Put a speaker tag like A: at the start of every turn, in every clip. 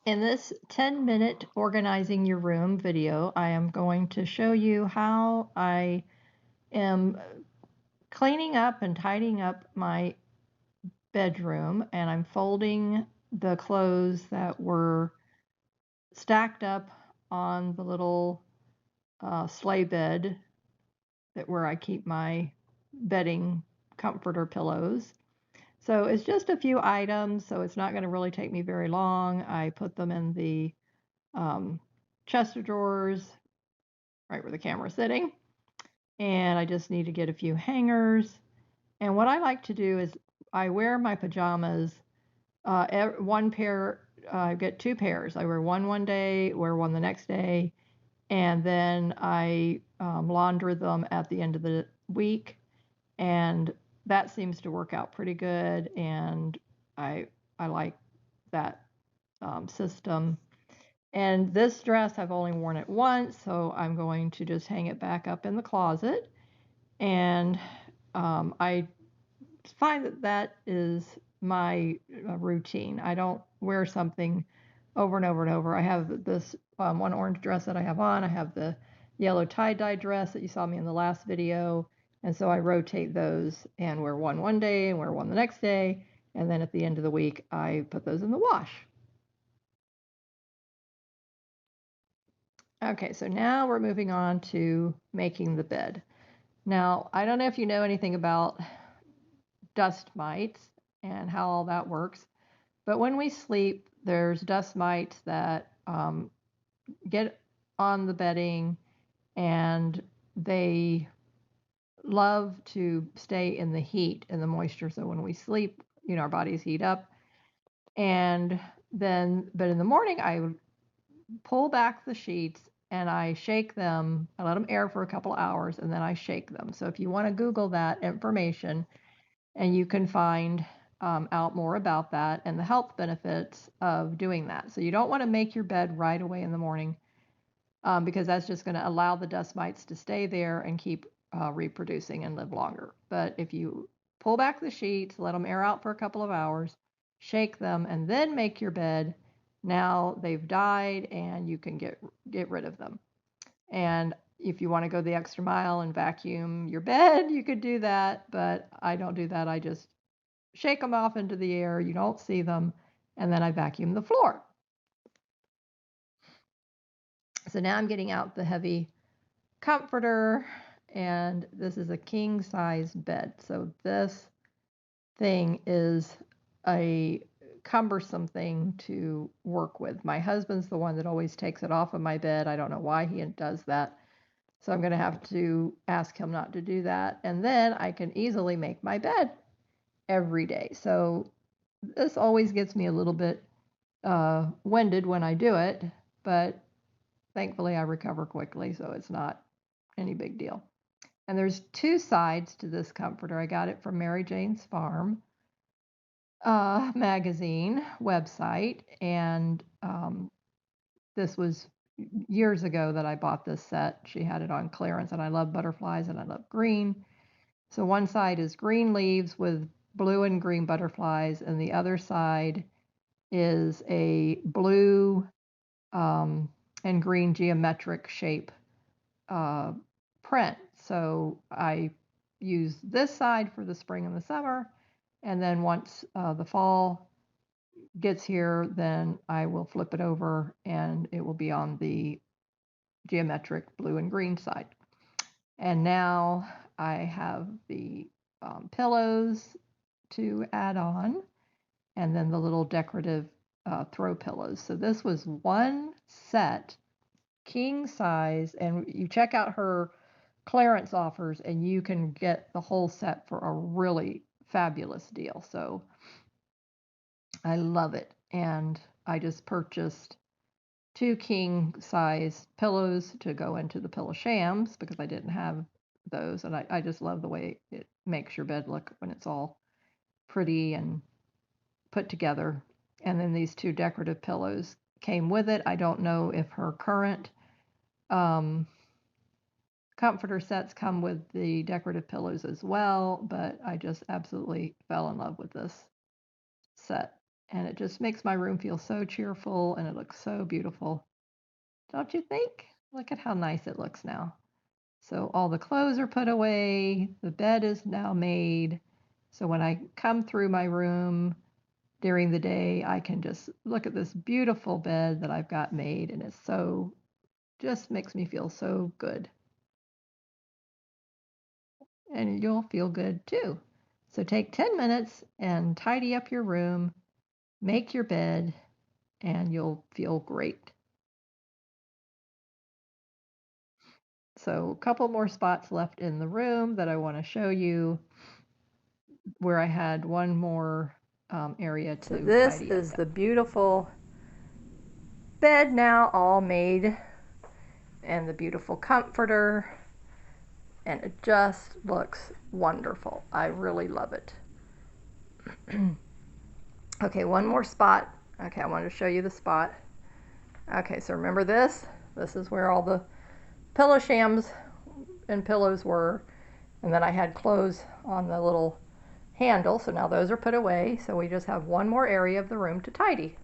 A: In this 10-minute organizing your room video, I am going to show you how I am cleaning up and tidying up my bedroom, and I'm folding the clothes that were stacked up on the little sleigh bed where I keep my bedding comforter pillows. So it's just a few items, so it's not going to really take me very long. I put them in the um, chest of drawers, right where the camera's sitting. And I just need to get a few hangers. And what I like to do is I wear my pajamas, one pair, I get two pairs. I wear one day, wear one the next day, and then I launder them at the end of the week. And that seems to work out pretty good. And I, I like that system. And this dress, I've only worn it once, so I'm going to just hang it back up in the closet. And I find that that is my routine. I don't wear something over and over and over. I have this one orange dress that I have on. I have the yellow tie-dye dress that you saw me in the last video. And so I rotate those and wear one day and wear one the next day. And then at the end of the week, I put those in the wash. Okay, so now we're moving on to making the bed. Now, I don't know if you know anything about dust mites and how all that works, but when we sleep, there's dust mites that get on the bedding and they love to stay in the heat and the moisture. So when we sleep, our bodies heat up. And then, but in the morning, I pull back the sheets and I shake them. I let them air for a couple hours and then I shake them. So if you want to Google that information, and you can find out more about that and the health benefits of doing that. So you don't want to make your bed right away in the morning because that's just going to allow the dust mites to stay there and keep reproducing and live longer. But if you pull back the sheets, let them air out for a couple of hours, shake them, and then make your bed, now they've died and you can get rid of them. And if you want to go the extra mile and vacuum your bed, you could do that, but I don't do that. I just shake them off into the air. You don't see them, and then I vacuum the floor. So now I'm getting out the heavy comforter, and this is a king size bed. So this thing is a cumbersome thing to work with. My husband's the one that always takes it off of my bed. I don't know why he does that. So I'm going to have to ask him not to do that. And then I can easily make my bed every day. So this always gets me a little bit winded when I do it, but thankfully I recover quickly, so it's not any big deal. And there's two sides to this comforter. I got it from Mary Jane's Farm magazine website, and this was years ago that I bought this set. She had it on clearance, and I love butterflies and I love green. So one side is green leaves with blue and green butterflies, and the other side is a blue and green geometric shape print. So I use this side for the spring and the summer, and then once the fall gets here, then I will flip it over and it will be on the geometric blue and green side. And now I have the pillows to add on, and then the little decorative throw pillows. So this was one set, king size, and you check out her clearance offers and you can get the whole set for a really fabulous deal. So I love it. And I just purchased two king size pillows to go into the pillow shams because I didn't have those. And I just love the way it makes your bed look when it's all pretty and put together. And then these two decorative pillows came with it. I don't know if her current comforter sets come with the decorative pillows as well, but I just absolutely fell in love with this set. and it just makes my room feel so cheerful and it looks so beautiful. Don't you think? Look at how nice it looks now. So all the clothes are put away, the bed is now made. So when I come through my room during the day, I can just look at this beautiful bed that I've got made, and it's so, just makes me feel so good. And you'll feel good too. So take 10 minutes and tidy up your room, make your bed, and you'll feel great. So a couple more spots left in the room that I want to show you where I had one more area to tidy up. This is the beautiful bed now all made, and the beautiful comforter, and it just looks wonderful. I really love it. Okay, one more spot. Okay, I wanted to show you the spot. Okay, so remember this? This is where all the pillow shams and pillows were, and then I had clothes on the little handle, so now those are put away, so we just have one more area of the room to tidy.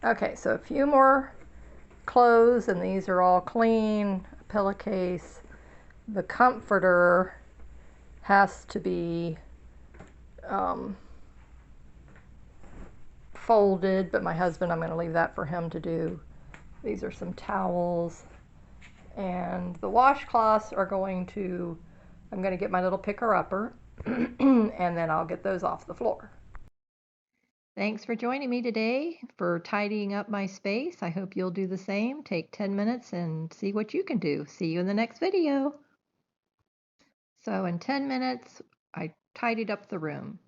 A: Okay, so a few more clothes, and these are all clean. A pillowcase. The comforter has to be folded, but my husband, I'm going to leave that for him to do. These are some towels, and the washcloths are going to, I'm going to get my little picker-upper and then I'll get those off the floor. Thanks for joining me today for tidying up my space. I hope you'll do the same. Take 10 minutes and see what you can do. See you in the next video. So in 10 minutes, I tidied up the room.